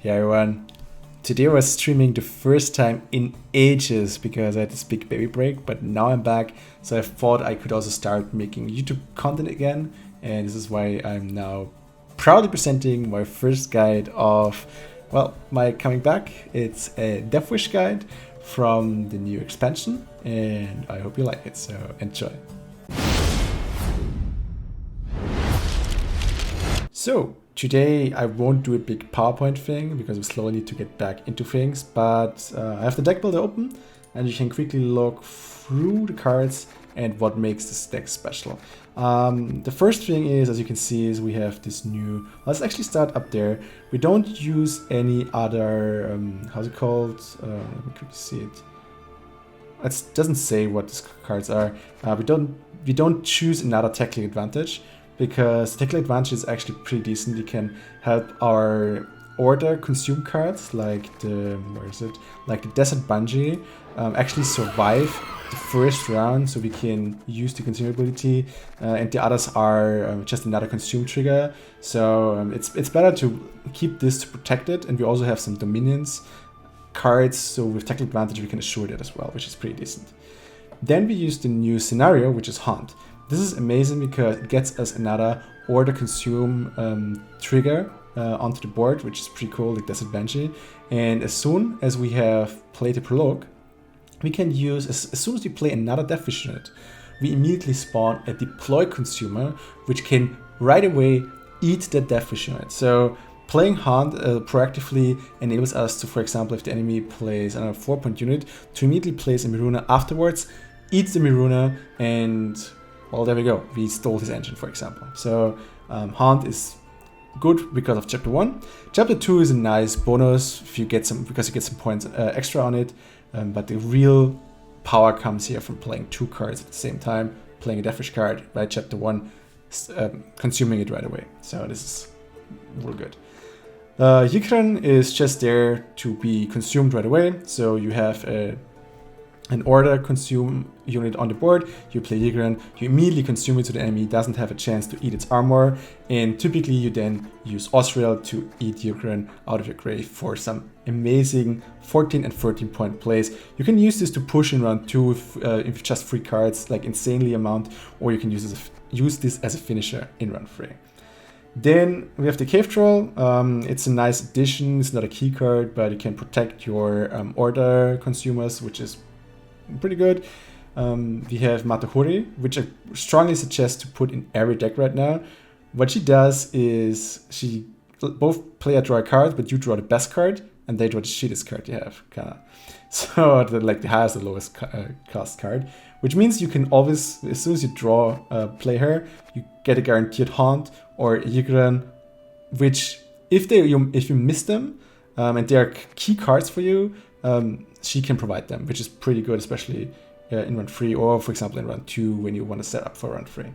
Hey everyone, today I was streaming the first time in ages because I had this big baby break, but now I'm back, so I thought I could also start making YouTube content again, and this is why I'm now proudly presenting my first guide of, well, my coming back. It's a Deathwish guide from the new expansion, and I hope you like it, so enjoy. So, today I won't do a big PowerPoint thing because we slowly need to get back into things, but I have the deck builder open and you can quickly look through the cards and what makes this deck special. The first thing is, as you can see, is we have this new, let's actually start up there. We don't use any other, how's it called? Let me quickly see it. It doesn't say what these cards are. We don't choose another tackling advantage, because tackling advantage is actually pretty decent. You can help our order consume cards like the, like the Desert Bungee actually survive the first round, so we can use the consume ability, and the others are just another consume trigger. So it's better to keep this to protect it, and we also have some Dominions cards, so with tackling advantage we can assure that as well, which is pretty decent. Then we use the new scenario, which is Haunt. This is amazing because it gets us another order consume trigger onto the board, which is pretty cool, like Desert Banshee. And as soon as we have played the prologue, we can use, as soon as we play another Deathwish unit, we immediately spawn a deploy consumer, which can right away eat that Deathwish unit. So playing Haunt proactively enables us to, for example, if the enemy plays a 4-point unit, to immediately place a Miruna afterwards, eats the Miruna, and well, there we go. We stole his engine, for example. So Haunt is good because of Chapter 1. Chapter 2 is a nice bonus if you get some, because you get some points extra on it. But the real power comes here from playing 2 cards at the same time, playing a Deathwish card by Chapter 1, consuming it right away. So this is real good. Yikran is just there to be consumed right away. So you have an order consume unit on the board, you play Yigran, you immediately consume it so the enemy doesn't have a chance to eat its armor, and typically you then use Osriel to eat Yigran out of your grave for some amazing 14 and 13 point plays. You can use this to push in round 2 if just 3 cards, like insanely amount, or you can use this as a finisher in round 3. Then we have the Cave Troll. It's a nice addition, it's not a key card, but it can protect your order consumers, which is pretty good. We have Matahuri, which I strongly suggest to put in every deck right now. What she does is she both player draw a card, but you draw the best card and they draw the shittiest card you have, kinda. So like the highest or lowest cost card, which means you can always, as soon as you draw play her, you get a guaranteed Haunt or Yigran, which if you miss them and they are key cards for you, she can provide them, which is pretty good, especially in round 3 or, for example, in round 2 when you want to set up for round 3.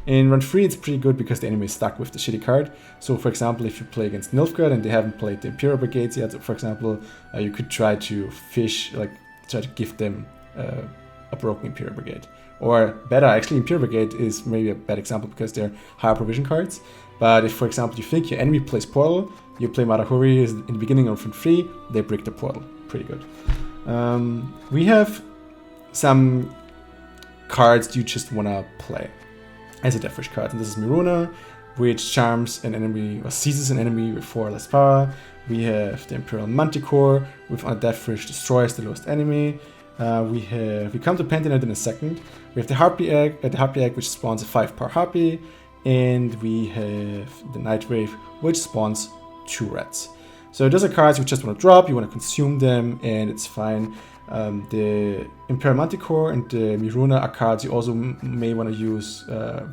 In round 3, it's pretty good because the enemy is stuck with the shitty card. So, for example, if you play against Nilfgaard and they haven't played the Imperial Brigades yet, for example, you could try to try to give them a broken Imperial Brigade. Or better, actually, Imperial Brigade is maybe a bad example because they're higher provision cards. But if, for example, you think your enemy plays Portal, you play Matahuri in the beginning of round 3, they break the Portal. Pretty good. We have some cards you just want to play as a Deathwish card, and this is Miruna, which charms an enemy or seizes an enemy with 4 less power. We have the Imperial Manticore, with on a Deathwish destroys the lowest enemy. We come to Pentinent in a second. We have the Harpy Egg, which spawns a 5-power Harpy, and we have the Night Wave, which spawns 2 reds. So those are cards you just want to drop, you want to consume them, and it's fine. The Imperial Manticore and the Miruna are cards you also may want to use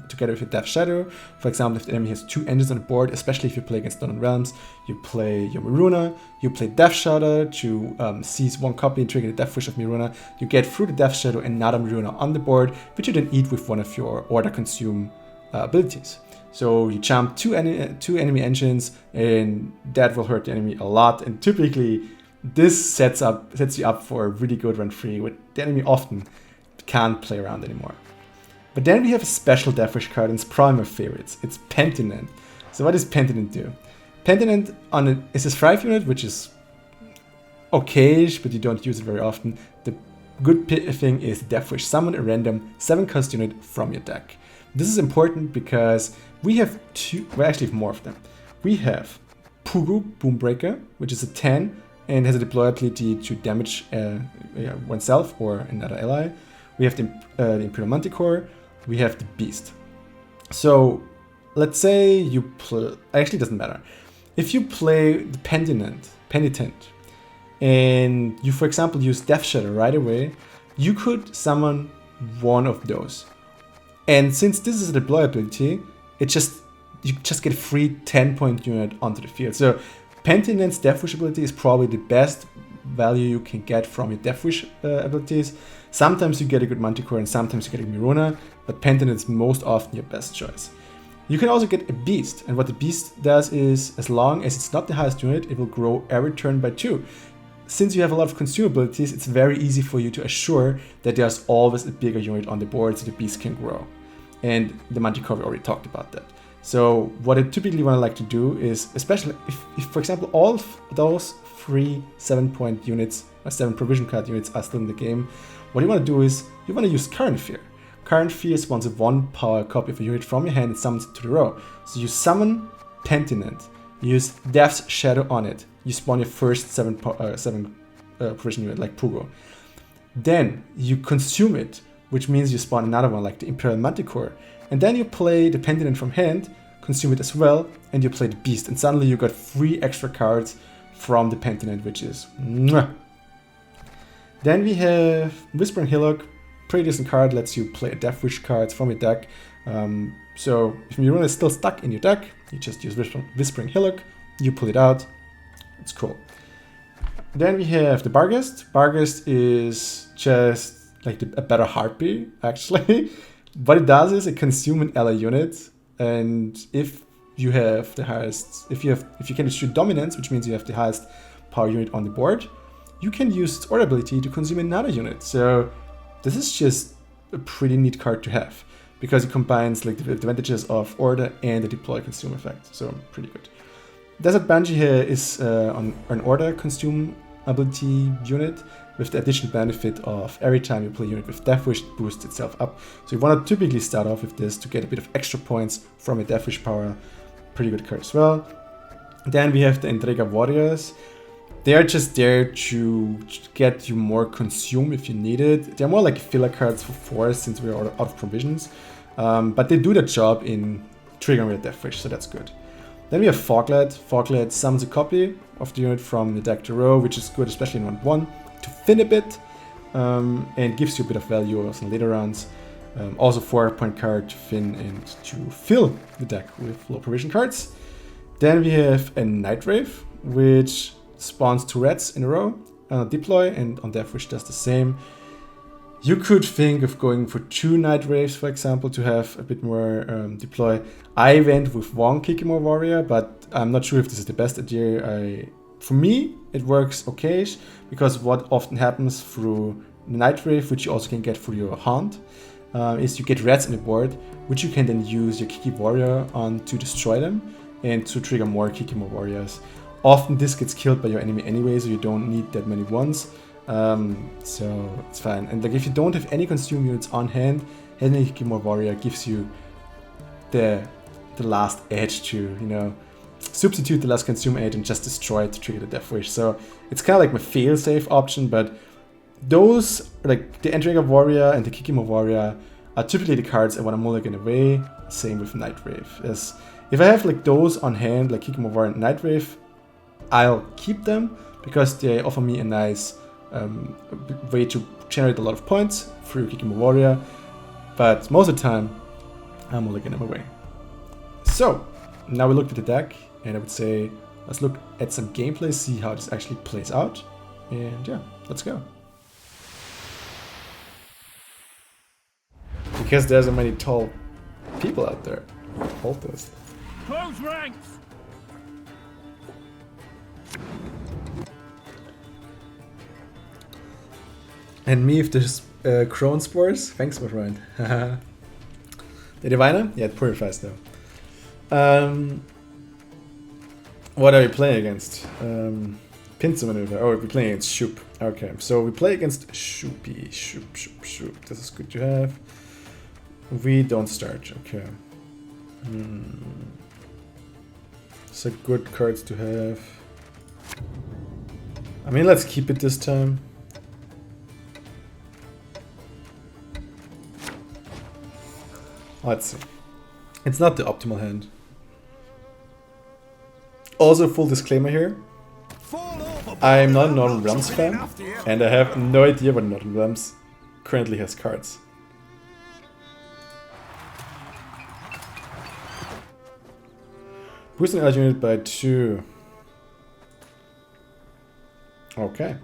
together with your Death Shadow. For example, if the enemy has 2 engines on the board, especially if you play against Dawn Realms, you play your Miruna, you play Death Shadow to seize 1 copy and trigger the Deathwish of Miruna. You get through the Death Shadow another Miruna on the board, which you then eat with one of your Order Consume abilities. So you jump 2 enemy engines, and that will hurt the enemy a lot. And typically, this sets you up for a really good round 3, where the enemy often can't play around anymore. But then we have a special Deathwish card, and it's probably my favorite. It's Pentinent. So what does Pentinent do? Pentinent on it is a strife unit, which is okayish, but you don't use it very often. The good thing is Deathwish. Summon a random 7-cost unit from your deck. This is important because we have we actually have more of them. We have Pugu Boombreaker, which is a 10 and has a deployability to damage oneself or another ally. We have the Imperial Manticore. We have the Beast. So let's say you play, actually it doesn't matter. If you play the Penitent, and you, for example, use Death Shadow right away, you could summon one of those. And since this is a deployability, you just get a free 10-point unit onto the field. So Pentinent's Deathwish ability is probably the best value you can get from your Deathwish abilities. Sometimes you get a good Manticore and sometimes you get a Mirona, but Pentinent's most often your best choice. You can also get a Beast, and what the Beast does is, as long as it's not the highest unit, it will grow every turn by 2. Since you have a lot of consume abilities, it's very easy for you to assure that there's always a bigger unit on the board so the Beast can grow. And the Manticore, we already talked about that. So what I typically want to like to do is, especially if for example, all of those free 7-point units or 7 provision card units are still in the game, what you want to do is you want to use Current Fear. Current Fear spawns a 1-power copy of a unit from your hand and summons it to the row. So you summon Pentinent, you use Death's Shadow on it, you spawn your first 7 provision unit like Pugo. Then you consume it, which means you spawn another one like the Imperial Manticore. And then you play the Pentinent from hand, consume it as well, and you play the Beast. And suddenly you got 3 extra cards from the Pentinent, which is mwah. Then we have Whispering Hillock, pretty decent card, lets you play Deathwish cards from your deck. So if Mirona is still stuck in your deck, you just use Whispering Hillock, you pull it out, it's cool. Then we have the Barghest. Barghest is just like a better Harpy, actually. What it does is it consumes an ally unit, and if you have the highest, if you can distribute dominance, which means you have the highest power unit on the board, you can use its order ability to consume another unit. So this is just a pretty neat card to have because it combines like the advantages of order and the deploy consume effect. So pretty good. Desert Banshee here is on an order consume ability unit with the additional benefit of every time you play a unit with Deathwish, it boosts itself up. So you want to typically start off with this to get a bit of extra points from a Deathwish power. Pretty good card as well. Then we have the Entrega Warriors. They are just there to get you more consume if you need it. They're more like filler cards for Force since we are out of provisions. But they do the job in triggering with Deathwish, so that's good. Then we have Foglet. Foglet summons a copy of the unit from the deck to row, which is good, especially in round 1, to thin a bit, and gives you a bit of value also in later rounds. Also 4-point card to thin and to fill the deck with low provision cards. Then we have a Night Wraith, which spawns 2 reds in a row, deploy, and on Deathwish does the same. You could think of going for 2 Night Wraiths, for example, to have a bit more deploy. I went with 1 Kikimo Warrior, but I'm not sure if this is the best idea. For me, it works okay, because what often happens through Night Wraith, which you also can get through your Haunt, is you get reds on the board, which you can then use your Kiki Warrior on to destroy them and to trigger more Kikimo Warriors. Often this gets killed by your enemy anyway, so you don't need that many ones. So it's fine. And like if you don't have any consume units on hand, having a Kikimo Warrior gives you the last edge to, you know, substitute the last consume edge and just destroy it to trigger the Deathwish. So it's kind of like my fail-safe option, but those, like the Entrega Warrior and the Kikimo Warrior, are typically the cards I want to mulligan away. Same with Night Wraith. As if I have like those on hand, like Kikimo Warrior and Night Wraith, I'll keep them because they offer me a nice way to generate a lot of points through Kikimo Warrior, but most of the time I'm mulligan them away. So now we looked at the deck, and I would say let's look at some gameplay, see how this actually plays out, and yeah, let's go. Because there's so many tall people out there. Hold this. Close ranks! And me with this Crone Spores. Thanks, my friend. The Diviner? Yeah, it purifies though. What are we playing against? Pincer maneuver. Oh, we're playing against Shoop. Okay, so we play against Shoopy. Shoop. This is good to have. We don't start. Okay. So good cards to have. I mean, let's keep it this time. Let's see. It's not the optimal hand. Also, full disclaimer here. I'm not a Northern Realms fan, and I have no idea what Northern Realms currently has cards. Boosting our unit by 2. Okay.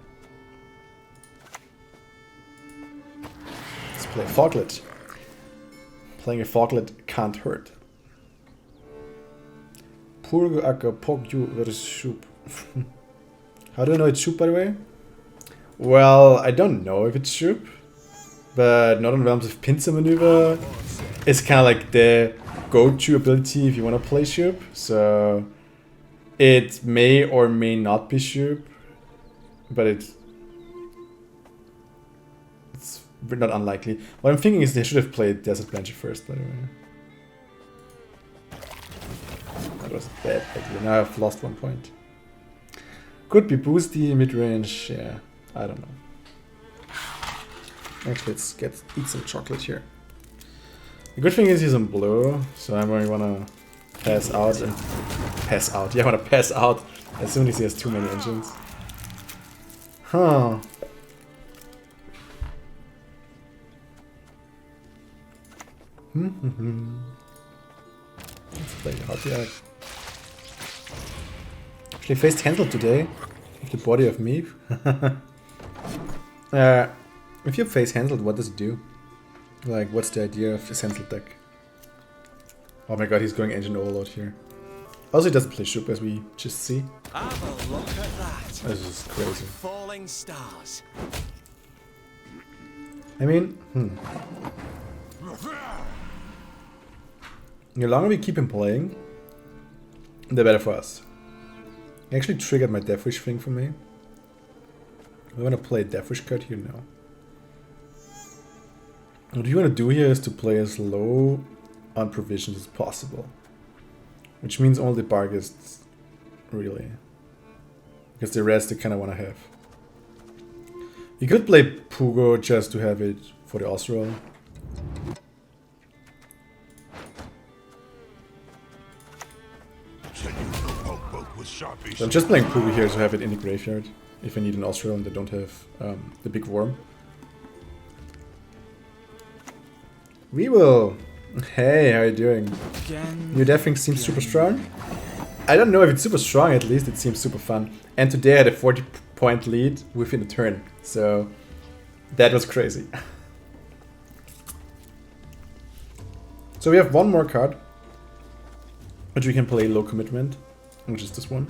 Let's play Foglet. Playing a Foglet can't hurt. Purgo Akka Pogyu versus Shoop. How do I know it's Shoop, by the way? Well, I don't know if it's Shoop, but Northern Realms of Pincer Maneuver is kind of like the go-to ability if you want to play Shoop, so it may or may not be Shoop, but it's not unlikely. What I'm thinking is they should have played Desert Blanche first, by the way. That was a bad idea. Now I've lost 1 point. Could be boosty, mid-range, yeah, I don't know. Actually, let's eat some chocolate here. The good thing is he's in blue, so I'm going to want to pass out and pass out. Yeah, I want to pass out as soon as he has too many engines. Huh. Let's play Hotyak. Actually faced Handle today. With the body of me. If you face Handled, what does it do? Like, what's the idea of his Handled deck? Oh my god, he's going Engine Overload here. Also, he doesn't play Shoop, as we just see. Have a look at that. This is crazy. Falling stars. I mean, The longer we keep him playing, the better for us. He actually triggered my Deathwish thing for me. I want to play Deathwish card here now. What you want to do here is to play as low on provisions as possible. Which means only bargains, really. Because the rest I kind of want to have. You could play Pugo just to have it for the Osroll. So I'm just playing Pugo here to have it in the graveyard. If I need an Osroll and I don't have the big worm. We will. Hey, how are you doing? Your Deathwing seems super strong. I don't know if it's super strong, at least it seems super fun. And today I had a 40-point lead within a turn, so that was crazy. So we have one more card, which we can play low commitment, which is this one.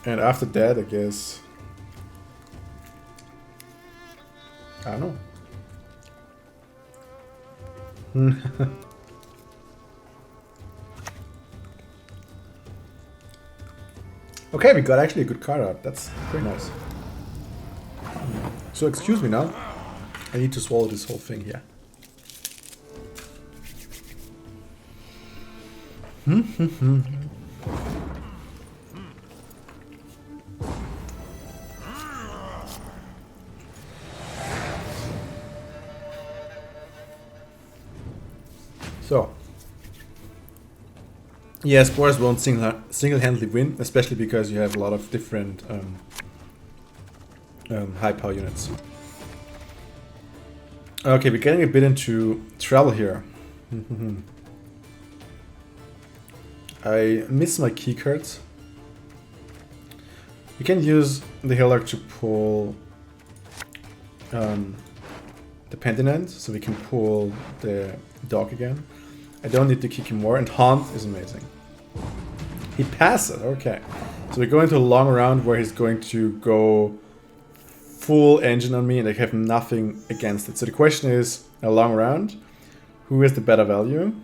And after that, I guess... I don't know. Okay, we got actually a good card out. That's very nice. So excuse me now. I need to swallow this whole thing here. So, yeah, Spores won't single-handedly win, especially because you have a lot of different high power units. Okay, we're getting a bit into trouble here. I miss my key cards. You can use the Hillark to pull the Pentinent, so we can pull the dog again. I don't need to kick him more, and Haunt is amazing. He passes, okay. So we go into a long round where he's going to go full engine on me and I have nothing against it. So the question is, a long round, who has the better value?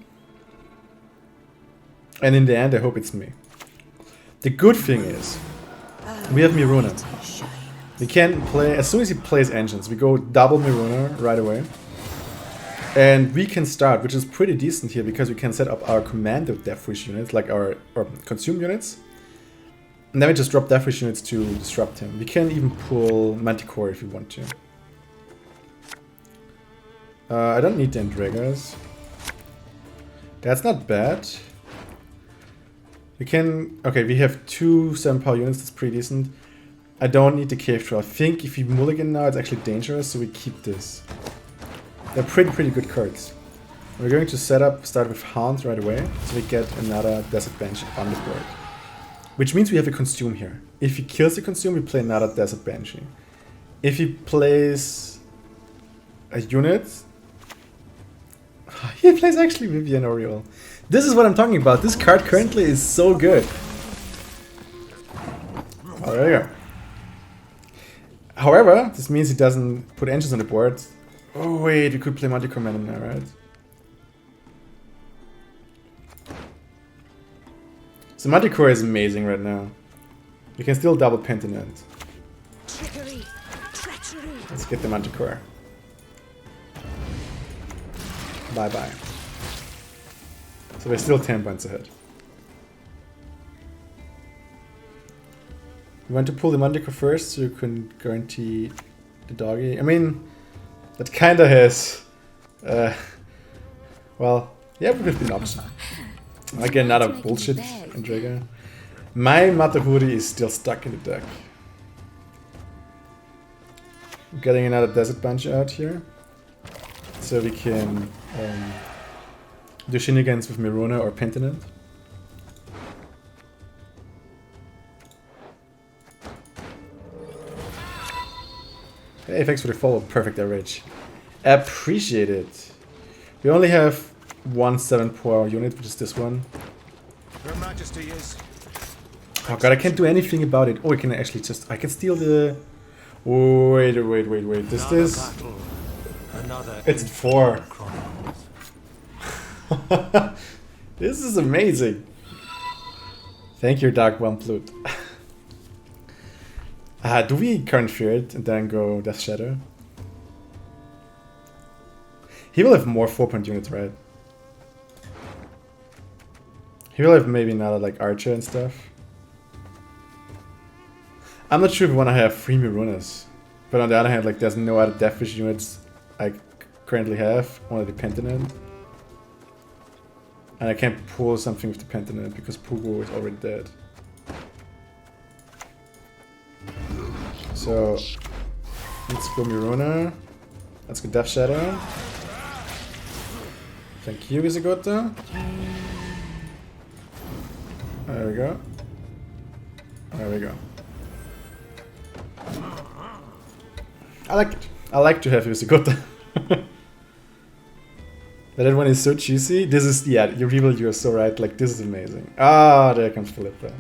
And in the end, I hope it's me. The good thing is, we have Miruna. We can play, as soon as he plays engines, we go double Miruna right away. And we can start, which is pretty decent here, because we can set up our commando Deathwish units, like our consume units. And then we just drop Deathwish units to disrupt him. We can even pull Manticore if we want to. I don't need the Endregas. That's not bad. We can... Okay, we have 2 7-power units, that's pretty decent. I don't need the Cave Troll. I think if we mulligan now, it's actually dangerous, so we keep this. They're pretty good cards. We're going to start with Hound right away, so we get another Desert Banshee on the board. Which means we have a Consume here. If he kills the Consume, we play another Desert Banshee. If he plays a unit... He plays actually Vivian Oriole. This is what I'm talking about. This card currently is so good. Oh, there you go. However, this means he doesn't put engines on the board. Oh wait, we could play Manticore Man now, right? So Manticore is amazing right now. You can still double Pentinent. Trickery. Treachery. Let's get the Manticore. Bye bye. So we're still 10 points ahead. You want to pull the Manticore first so you can guarantee the doggy. I mean, that kinda has... well, yeah, it would have been an option. Like another bullshit Endrega. My Matahuri is still stuck in the deck. I'm getting another Desert Banshee out here. So we can do shenanigans with Miruna or Pentinent. Hey, thanks for the follow. Perfect average. Appreciate it. We only have 1 7-power unit, which is this one. Your Majesty is... Oh god, I can't do anything about it. Oh, I can actually just... I can steal the... Oh, wait. This... It's 4. This is amazing. Thank you, Dark One Plut. Do we current fear it and then go Death Shadow? He will have more 4-point units, right? He will have maybe another like Archer and stuff. I'm not sure if we want to have 3 Mirunas. But on the other hand, like there's no other Deathwish units I currently have. Only the Pentinent. And I can't pull something with the Pentinent because Pugo is already dead. So, let's go Miruna. Let's go Death Shadow. Thank you, Visigoto. There we go. There we go. I like it. I like to have Visigoto. That one is so juicy. This is, yeah, you reveal, you're so right. Like, this is amazing. Ah, there comes Philippa.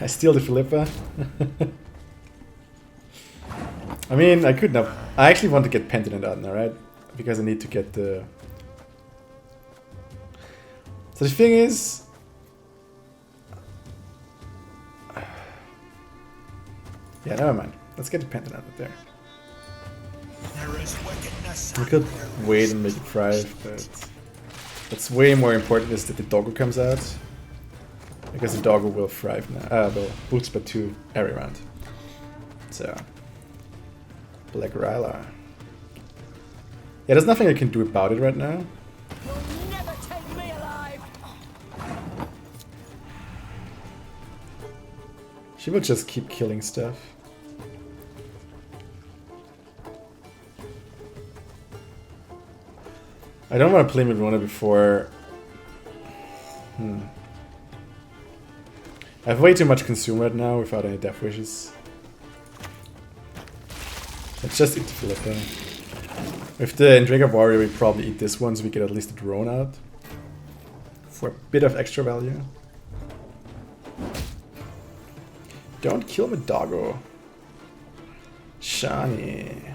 I steal the Philippa. I mean, I could not. I actually want to get Pentinent out now, right? Because I need to get the... So the thing is... Yeah, never mind. Let's get the Pentinent out there. We could wait and make it thrive, but... What's way more important is that the doggo comes out. Because the doggo will thrive now. Will boots by 2 every round. So... Black Ryla. Yeah, there's nothing I can do about it right now. You'll never take me alive. She will just keep killing stuff. I don't want to play Miruna before... I have way too much consume right now without any Death Wishes. Let's just eat the Philippa. With the Endrega Warrior, we probably eat this one so we get at least a drone out. For a bit of extra value. Don't kill my doggo. Shani.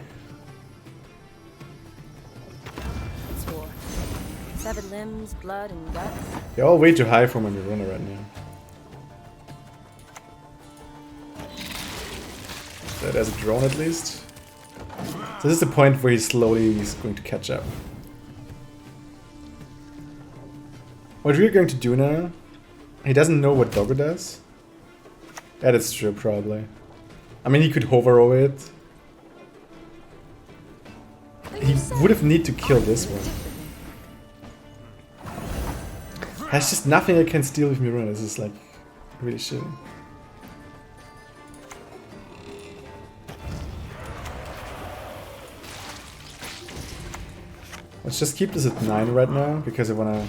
It's war. severed limbs, blood, and guts. You're all way too high for my Mirona right now. So there's a drone at least. So this is the point where he slowly is going to catch up. What we're going to do now, he doesn't know what Doggo does. That is true, probably. I mean, he could hover over it. He would have need to kill this one. There's just nothing I can steal with Mirona. This is like really shitty. Let's just keep this at 9 right now because I wanna.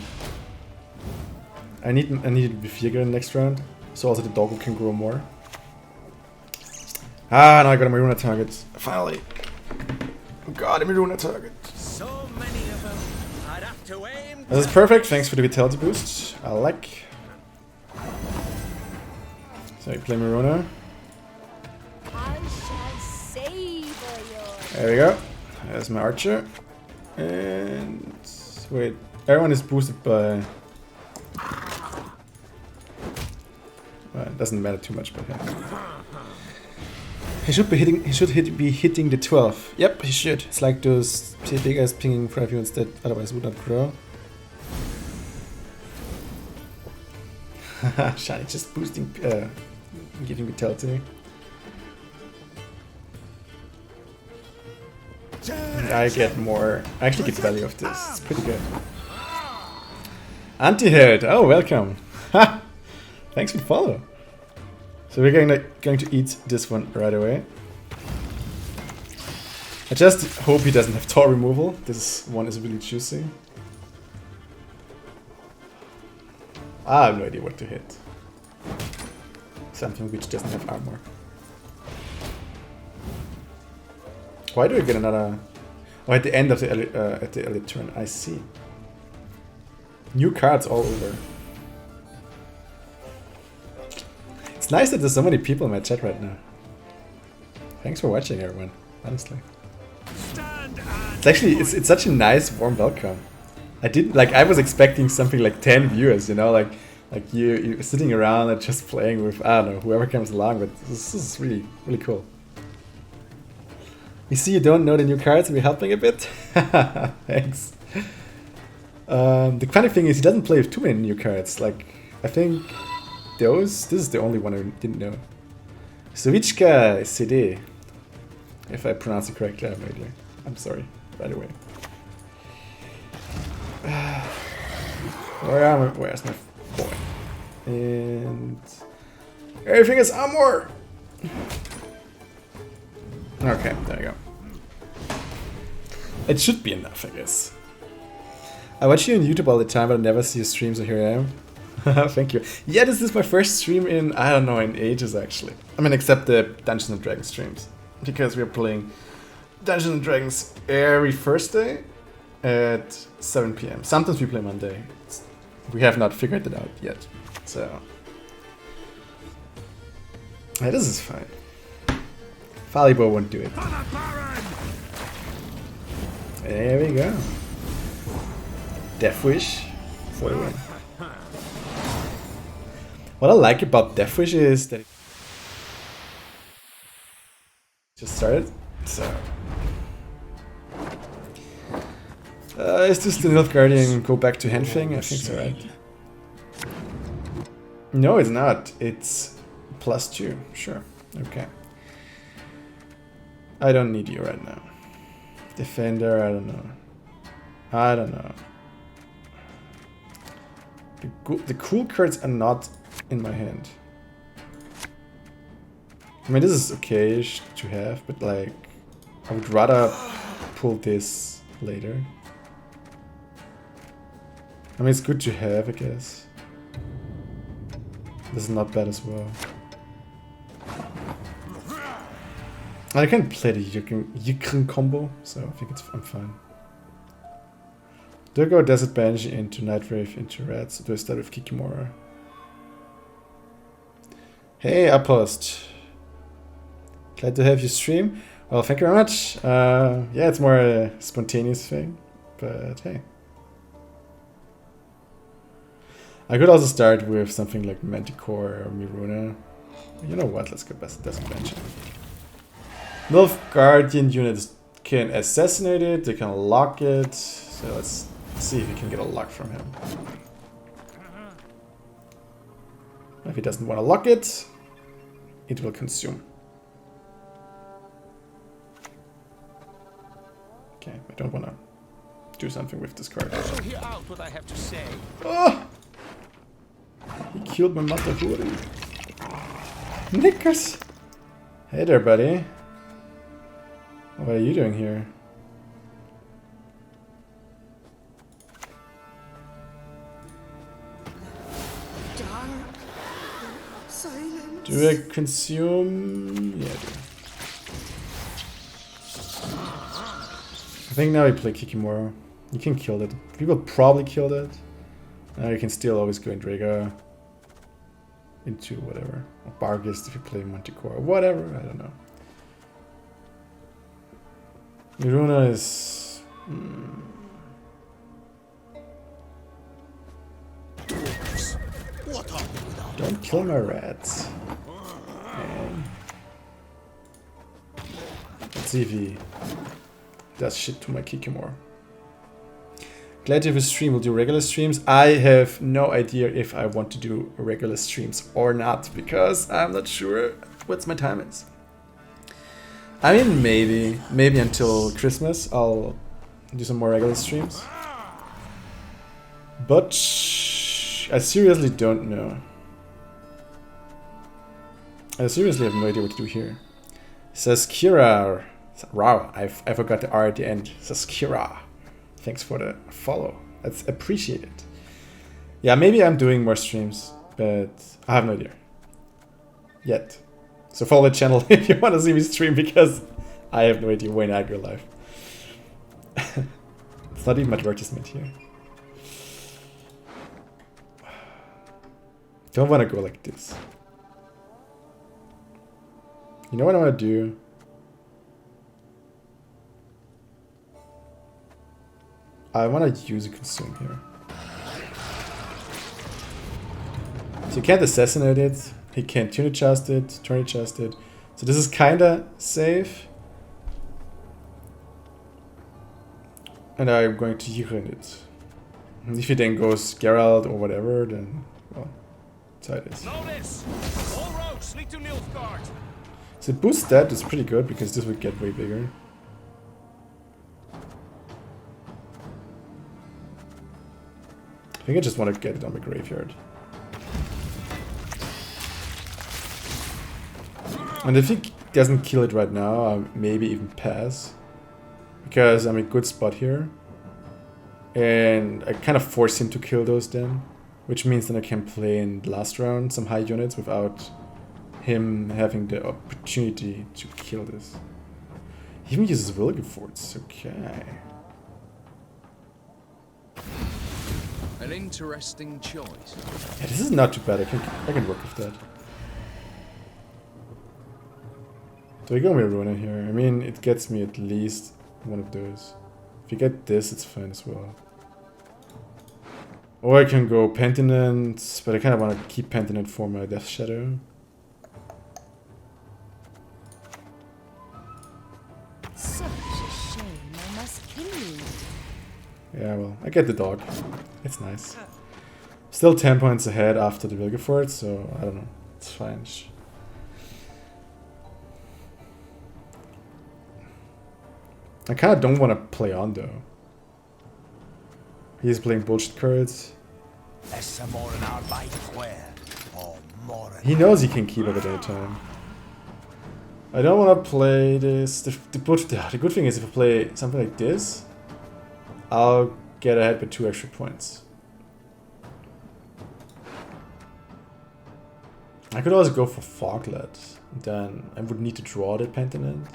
I need to be Vega in the next round, so also the Doggo can grow more. Ah, now I got a Mirona target. Finally. God, a Mirona target. So many of them. I'd have to aim. This is perfect. Thanks for the vitality boost. I like. So I play Mirona. I shall savor your. There we go. There's my archer. And wait, everyone is boosted by. Well, it doesn't matter too much, but yeah. He should be hitting. He should be hitting the 12. Yep, he should. It's like those big guys pinging 5 units that otherwise would not grow. Shiny, just boosting, giving vitality. And I get more. I actually get value of this. It's pretty good. Anti-herd. Oh, welcome. Ha! Thanks for the follow. So we're going to eat this one right away. I just hope he doesn't have Tor removal. This one is really juicy. I have no idea what to hit. Something which doesn't have armor. Why do I get another? Oh, at the end of the elite turn. I see. New cards all over. It's nice that there's so many people in my chat right now. Thanks for watching, everyone. Honestly, it's actually it's such a nice warm welcome. I was expecting something like 10 viewers, you know, like you sitting around and just playing with I don't know whoever comes along. But this is really cool. You see, you don't know the new cards, and we're helping a bit. Thanks. The funny thing is, he doesn't play with too many new cards. Like I think. This is the only one I didn't know. Sovichka CD. If I pronounce it correctly, I have no idea. I'm sorry, by the way. Where's my boy? And everything is armor! Okay, there you go. It should be enough, I guess. I watch you on YouTube all the time, but I never see your streams, so here I am. Thank you. Yeah, this is my first stream in, I don't know, in ages actually. I mean, except the Dungeons and Dragons streams. Because we're playing Dungeons and Dragons every Thursday at 7 PM. Sometimes we play Monday. We have not figured it out yet. So. Yeah, this is fine. Falibo won't do it. There we go. Deathwish for the win. What I like about Deathwish is that it just started, so is this the North Guardian go back to hand thing? I think so, right? No, it's not. It's +2. Sure. Okay. I don't need you right now. Defender, I don't know. I don't know. The cool cards are not in my hand. I mean, this is okay-ish to have, but like, I would rather pull this later. I mean, it's good to have, I guess. This is not bad as well. I can play the Yikrin combo, so I think I'm fine. Do I go Desert Banshee into Nightwave into Red, so do I start with Kikimora? Hey, Apost. Glad to have you stream. Well, thank you very much. Yeah, it's more a spontaneous thing, but hey. I could also start with something like Manticore or Miruna. You know what? Let's go best bench. Nilfgaardian units can assassinate it. They can lock it. So let's see if we can get a lock from him. If he doesn't want to lock it, it will consume. Okay, I don't want to do something with this card. So hear out what I have to say. Oh! He killed my Matahuri. Knickers! Hey there, buddy. What are you doing here? Do I consume? Yeah, I do. I think now we play Kikimora. You can kill it. People probably killed it. Now you can still always go in Draga into whatever. Or Barghest if you play Manticore. Whatever, I don't know. Miruna is... Don't kill my rats. Man. Let's see if he does shit to my Kikimora. Glad you have a stream. We'll do regular streams. I have no idea if I want to do regular streams or not, because I'm not sure what my time is. I mean, maybe until Christmas I'll do some more regular streams. But I seriously don't know. I seriously have no idea what to do here. Says Kira. Wow, I forgot the R at the end. Says Kira. Thanks for the follow. That's appreciated. Yeah, maybe I'm doing more streams, but I have no idea. Yet. So follow the channel if you want to see me stream, because I have no idea when I go live. It's not even my advertisement here. Don't want to go like this. You know what I want to do? I want to use a consume here. So you can't assassinate it. He can't tune adjust it, turn adjust it. So this is kinda safe. And I'm going to Yiren it. And if he then goes Geralt or whatever, then well, that's how it is. Notice! All roads lead to Nilfgaard. So boost that is pretty good because this would get way bigger. I think I just want to get it on my graveyard. And if he doesn't kill it right now, I'll maybe even pass. Because I'm in a good spot here. And I kind of force him to kill those then. Which means then I can play in the last round some high units without him having the opportunity to kill this. He even uses Wilgefortz, okay. An interesting choice. Yeah, this is not too bad. I can work with that. Do I go Miruna here? I mean, it gets me at least one of those. If you get this, it's fine as well. Or I can go Pentinent, but I kind of want to keep Pentinent for my Death Shadow. Such a shame I must kill you. Yeah, well, I get the dog. It's nice. Still 10 points ahead after the Wilgefortz, so I don't know. It's fine. I kind of don't want to play on though. He's playing bullshit cards. He knows he can keep it at any time. I don't want to play this. The good thing is if I play something like this, I'll get ahead with 2 extra points. I could also go for Foglet. Then I would need to draw the Pentinent.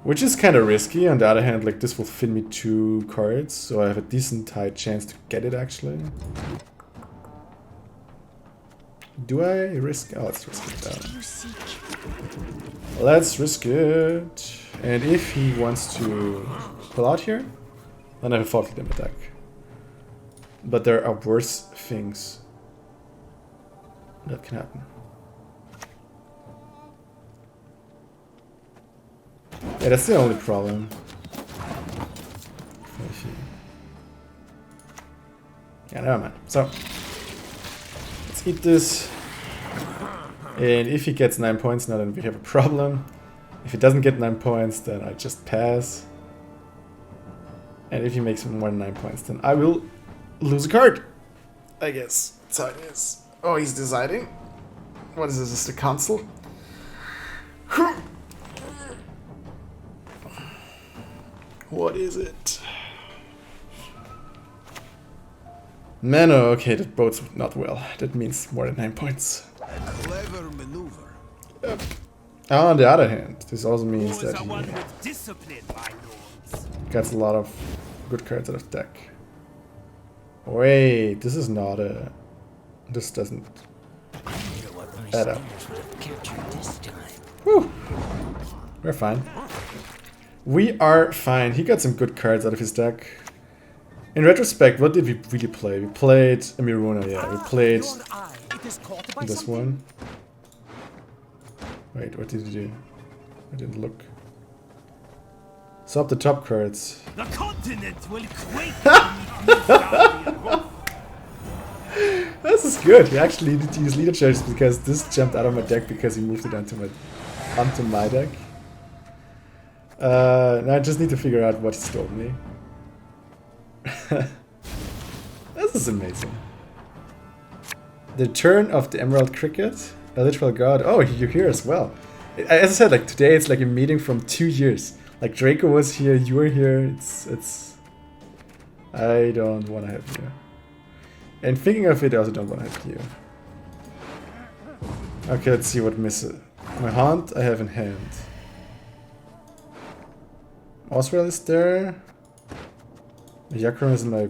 Which is kind of risky. On the other hand, like this will fit me 2 cards, so I have a decent high chance to get it actually. Do I risk? Oh, let's risk it down. Let's risk it. And if he wants to pull out here, Then I have a Fault Limb attack. But there are worse things that can happen. Yeah, that's the only problem. Yeah, never mind. So, let's eat this. And if he gets 9 points now, then we have a problem. If he doesn't get 9 points, then I just pass. And if he makes more than 9 points, then I will lose a card. I guess that's how it is. Oh, he's deciding. What is this? Is the council? What is it? Mano, okay, that bodes not well. That means more than 9 points. A clever maneuver. Yep. On the other hand, this also means that he gets a lot of good cards out of the deck. Wait, this is not a... This doesn't add up. Whew. We're fine. We are fine. He got some good cards out of his deck. In retrospect, what did we really play? We played a Miruna, yeah. We played this one. Wait, what did he do? I didn't look. Swap the top cards. The continent will quake. This is good. We actually needed to use leader charges because this jumped out of my deck because he moved it onto my deck. Now I just need to figure out what he stole me. This is amazing. The turn of the Emerald Cricket, a literal god. Oh, you're here as well. As I said, like today it's like a meeting from 2 years. Like Draco was here, you were here. It's. I don't want to have you. And thinking of it, I also don't want to have you. Okay, let's see what misses. My Haunt I have in hand. Oswald is there. Yakron is in my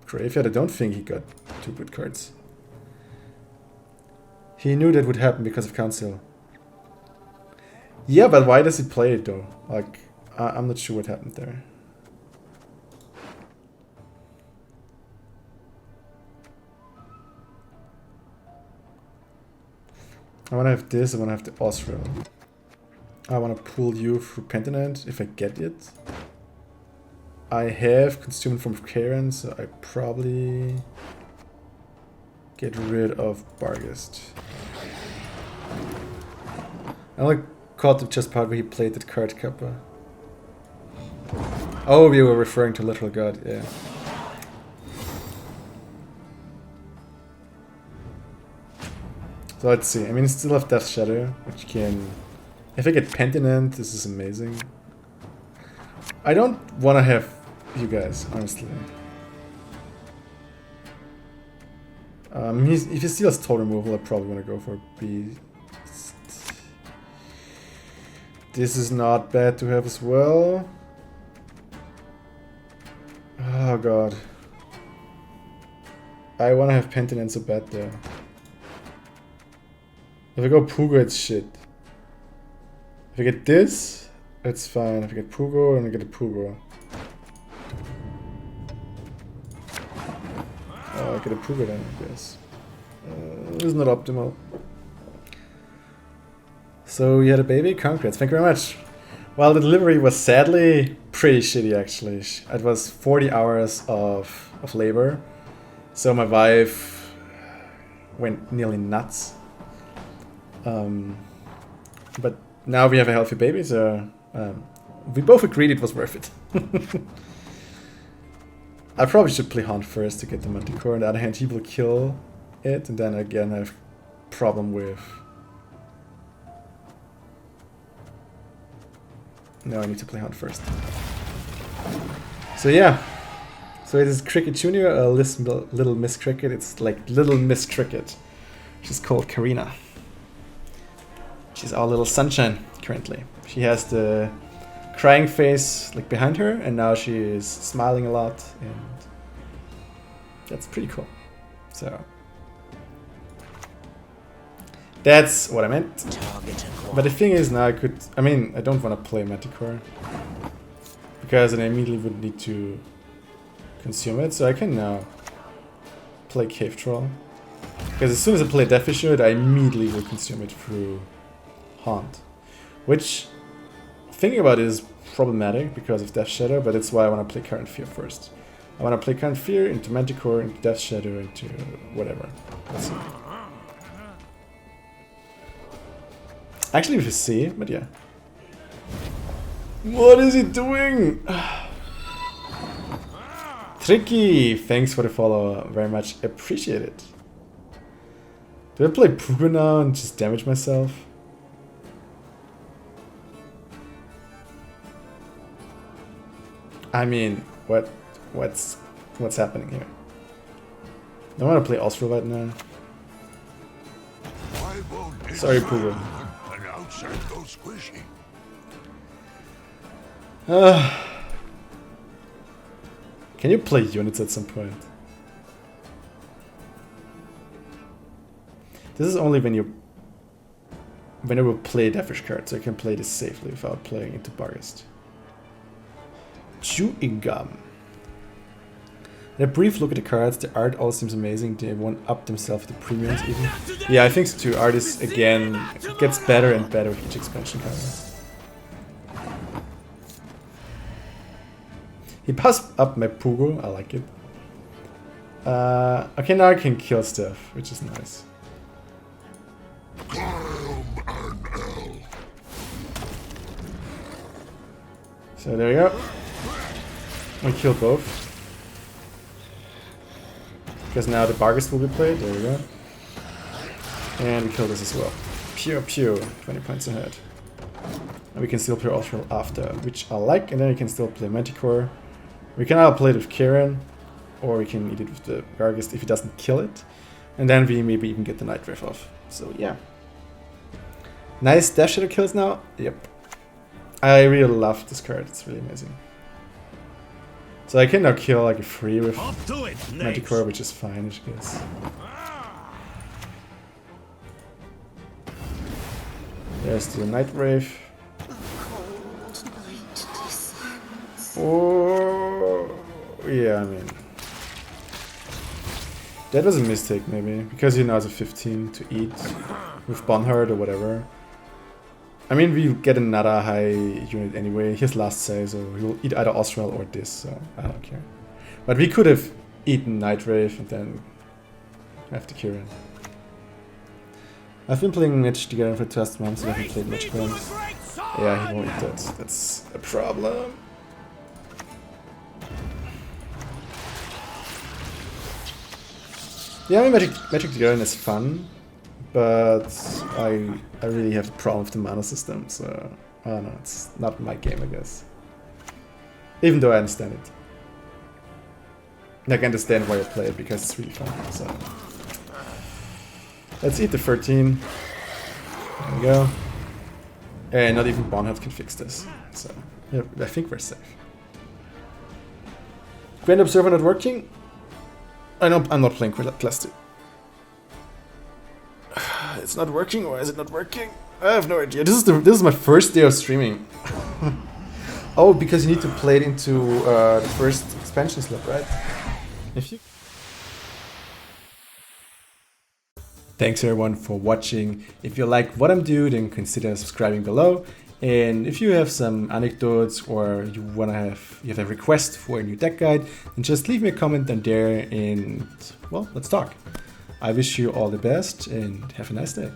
graveyard. I don't think he got 2 good cards. He knew that would happen because of Council. Yeah, but why does he play it though? Like, I'm not sure what happened there. I want to have this, I want to have the Oswald. I want to pull you through Pentanent if I get it. I have Consumed from Karen, so I probably get rid of Barghest. I only caught the just part where he played that card Kappa. Oh, we were referring to Literal God, yeah. So let's see. I mean, I still have Death Shadow, which can... If I get Pentanent, this is amazing. I don't want to have you guys, honestly. If he steals Toll Removal, I probably want to go for Beast. This is not bad to have as well. Oh god. I want to have Pentanent so bad though. If I go Pugo, it's shit. If I get this, it's fine. If I get Pugo, then I get a Pugo. Oh, I get a Pugo then, I guess. This is not optimal. So you had a baby? Congrats, thank you very much. Well, the delivery was sadly pretty shitty actually. It was 40 hours of labor. So my wife went nearly nuts. But now we have a healthy baby, so we both agreed it was worth it. I probably should play Hunt first to get the Manticore. On the other hand, he will kill it, and then again I have problem with... No, I need to play Hunt first. So yeah. So it is Cricket Junior, a Little Miss Cricket. It's like Little Miss Cricket. She's called Karina. She's our little sunshine currently. She has the crying face like behind her, and now she is smiling a lot, and that's pretty cool. So that's what I meant. But the thing is, now I don't want to play Manticore because then I immediately would need to consume it, so I can now play Cave Troll. Because as soon as I play Deathwish, I immediately will consume it through Haunt. Which, thinking about it, is problematic because of Death Shadow, but that's why I want to play Current Fear first. I want to play Current Fear into Manticore, into Death Shadow, into whatever. Let's see. Actually with a C, but yeah. What is he doing? Tricky! Thanks for the follow, very much appreciate it. Do I play Pugo now and just damage myself? I mean, what's happening here? I want to play Ofir right now. Sorry, Pugo. Can you play units at some point? This is only when you will play Deathwish card, so you can play this safely without playing into Barghest. Chewing gum. In a brief look at the cards, the art all seems amazing. They one up themselves the premiums even. Yeah, I think so too. Art is again gets better and better with each expansion card. He passed up my Pugo, I like it. Okay, now I can kill stuff, which is nice. So there we go. I killed both. Because now the Barghest will be played, there we go. And we kill this as well. Pew pew, 20 points ahead. And we can still play Ofir after, which I like, and then we can still play Manticore. We can either play it with Kieran, or we can eat it with the Barghest if he doesn't kill it. And then we maybe even get the Night Wraith off. So yeah. Nice Death Shadow kills now. Yep. I really love this card, it's really amazing. So I can now kill like a free with Manticore, which is fine, I guess. There's the Night Wraith. Oh, yeah, I mean, that was a mistake maybe, because he now has a 15 to eat with Bonhard or whatever. I mean, we'll get another high unit anyway, his last say, so he'll eat either Austral or this, so I don't care. But we could have eaten Night Wraith and then have the Kieran. I've been playing Match together for 2 months, so I haven't played much Gwent. Yeah, he won't eat that, that's a problem. Yeah, I mean, Magic the Gathering is fun, but I really have a problem with the mana system, so I don't know, it's not my game, I guess. Even though I understand it. Like, I understand why I play it, because it's really fun, so... Let's eat the 13. There we go. And not even Bonhard can fix this, so yeah, I think we're safe. Gwent Observer not working? I'm not playing Class 2. It's not working, or is it not working? I have no idea. This is my first day of streaming. Oh, because you need to play it into the first expansion slot, right? Thanks everyone for watching. If you like what I'm doing, then consider subscribing below. And if you have some anecdotes or you have a request for a new deck guide, then just leave me a comment down there and, well, let's talk. I wish you all the best and have a nice day.